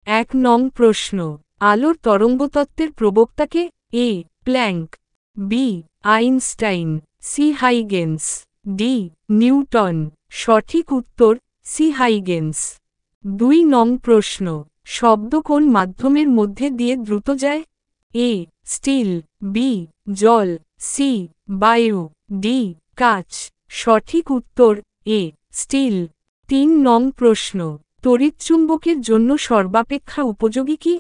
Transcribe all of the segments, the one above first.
এক নং প্রশ্ন, আলোর তরঙ্গতত্ত্বের প্রবক্তাকে? A Planck, B Einstein, C Huygens, D Newton. সঠিক উত্তর সি হাইগেন্স। ২ নং প্রশ্ন, শব্দ কোন মাধ্যমের মধ্যে দিয়ে দ্রুত যায়? এ স্টিল, বি জল, সি বায়ু, ডি কাচ। সঠিক উত্তর এ স্টিল। ৩ নং প্রশ্ন, তড়িৎচুম্বকের জন্য সর্বাপেক্ষা উপযোগী কি?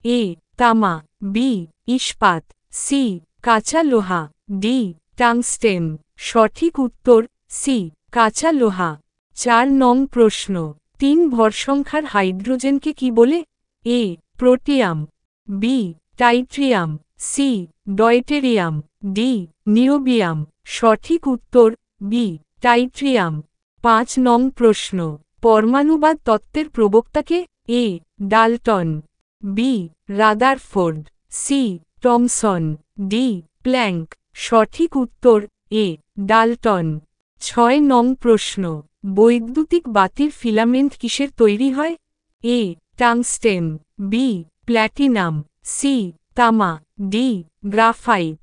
এ তামা, বি ইস্পাত, সি কাঁচা লোহা, ডি টাংস্টেন। সঠিক উত্তর সি কাঁচা লোহা। ৪ নং প্রশ্ন, ৩ ভরসংখ্যার হাইড্রোজেনকে কি বলে? A protium, B tritium, C deuterium, D niobium. সঠিক উত্তর বি টাইট্রিয়াম। ৫ নং প্রশ্ন, পরমাণুবাদ তত্ত্বের প্রবক্তাকে? A Dalton, B Rutherford, C Thomson, D Planck. সঠিক উত্তর এ ডাল্টন। ৬ নং প্রশ্ন, বৈদ্যুতিক বাতির ফিলামেন্ট কিসের তৈরি হয়? এ টাংস্টেন, বি প্ল্যাটিনাম, সি তামা, ডি গ্রাফাইট।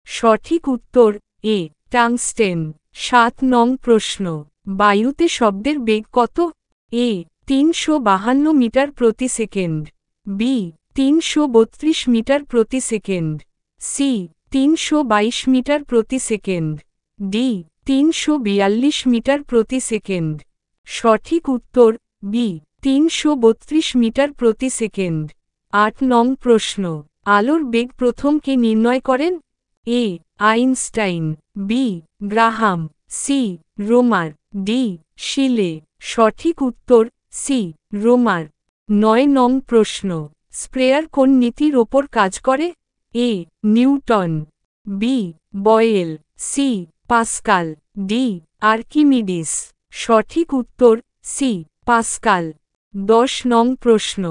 সঠিক উত্তর এ টাংস্টেন। ৭ নং প্রশ্ন, বায়ুতে শব্দের বেগ কত? এ ৩৫২ মিটার প্রতি সেকেন্ড, বি ৩৩২ মিটার প্রতি সেকেন্ড, সি ৩২২ মিটার প্রতি সেকেন্ড, ডি ৩৪২ মিটার প্রতি সেকেন্ড। সঠিক উত্তর বি ৩৩২ মিটার প্রতি সেকেন্ড। ৮ নং প্রশ্ন, আলোর বেগ প্রথম কে নির্ণয় করেন? A Einstein, B Graham, C Roemer, D Scheele. সঠিক উত্তর সি রোমার। ৯ নং প্রশ্ন, স্প্রেয়ার কোন নীতির ওপর কাজ করে? A Newton, B Boyle, C Pascal, D Archimedes. সঠিক উত্তর সি পাস্কাল। ১০ নং প্রশ্ন,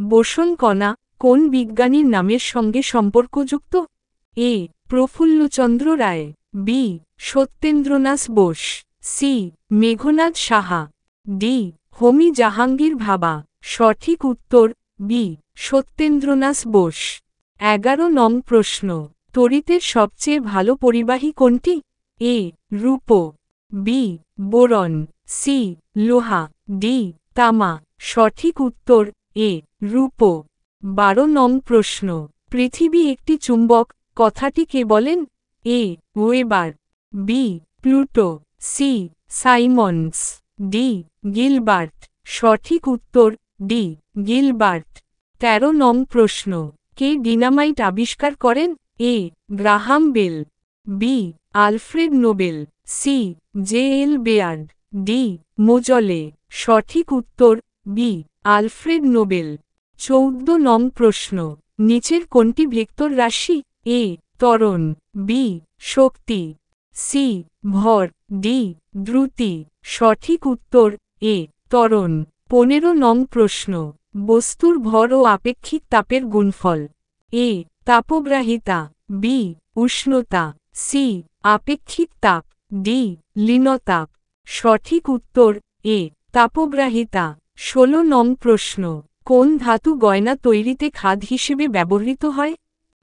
বোসন কণা কোন বিজ্ঞানীর নামের সঙ্গে সম্পর্কযুক্ত? A Prafullachandra Ray, B Satyendranath Bose, C Meghnad Saha, D Homi Jahangir Bhabha. সঠিক উত্তর বি সত্যেন্দ্রনাথ বোস। ১১ নং প্রশ্ন, তড়িতের সবচেয়ে ভালো পরিবাহী কোনটি? এ রূপো, বি বোরন, সি লোহা, ডি তামা। সঠিক উত্তর এ রূপো। ১২ নং প্রশ্ন, পৃথিবী একটি চুম্বক কথাটি কে বলেন? A Weber, B Pluto, C Simons, D Gilbert. সঠিক উত্তর ডি গিলবার্ট। ১৩ নং প্রশ্ন, কে ডিনামাইট আবিষ্কার করেন? A Graham Bell, B Alfred Nobel, C J L Baird, D Moseley. সঠিক উত্তর বি আলফ্রেড নোবেল। ১৪ নং প্রশ্ন, নিচের কোনটি ভেক্টর রাশি? এ ত্বরণ, বি শক্তি, সি ভর, ডি দ্রুতি। সঠিক উত্তর এ ত্বরণ। ১৫ নং প্রশ্ন, বস্তুর ভর ও আপেক্ষিক তাপের গুণফল? এ তাপগ্রাহিতা, বি উষ্ণতা, সি আপেক্ষিক তাপ, ডি লীনতাপ। সঠিক উত্তর এ তাপগ্রাহিতা। ১৬ নং প্রশ্ন, কোন ধাতু গয়না তৈরিতে খাদ হিসেবে ব্যবহৃত হয়?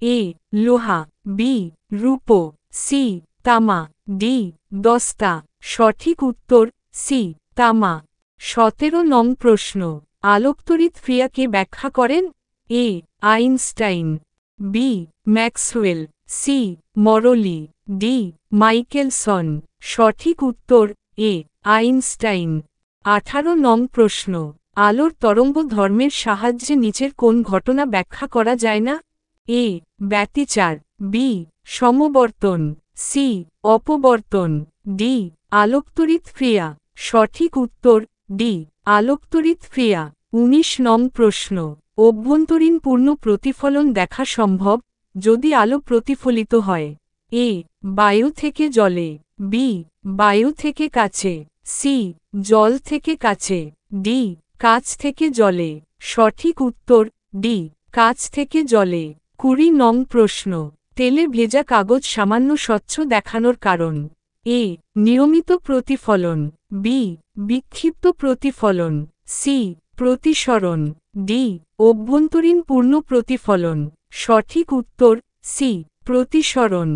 এ লোহা, বি রূপো, সি তামা, ডি দস্তা। সঠিক উত্তর সি তামা। ১৭ নং প্রশ্ন, আলোকতড়িৎ ক্রিয়াকে ব্যাখ্যা করেন? A Einstein, B Maxwell, C Morley, D Michelson. সঠিক উত্তর এ আইনস্টাইন। ১৮ নং প্রশ্ন, আলোর তরঙ্গ ধর্মের সাহায্যে নিচের কোন ঘটনা ব্যাখ্যা করা যায় না? এ ব্যতিচার, বি সমবর্তন, সি অপবর্তন, ডি আলোকতড়িৎ ক্রিয়া। সঠিক উত্তর ডি আলোকতড়িৎ ক্রিয়া। ১৯ নং প্রশ্ন, অভ্যন্তরীণ পূর্ণ প্রতিফলন দেখা সম্ভব যদি আলো প্রতিফলিত হয়? এ বায়ু থেকে জলে, বি বায়ু থেকে কাছে, সি জল থেকে কাছে, ডি কাছ থেকে জলে। সঠিক উত্তর ডি কাছ থেকে জলে। ২০ নং প্রশ্ন, তেলে ভেজা কাগজ সামান্য স্বচ্ছ দেখানোর কারণ? এ নিয়মিত প্রতিফলন, বি বিক্ষিপ্ত প্রতিফলন, সি প্রতিসরণ, ডি অভ্যন্তরীণ পূর্ণ প্রতিফলন সঠিক উত্তর সি প্রতিসরণ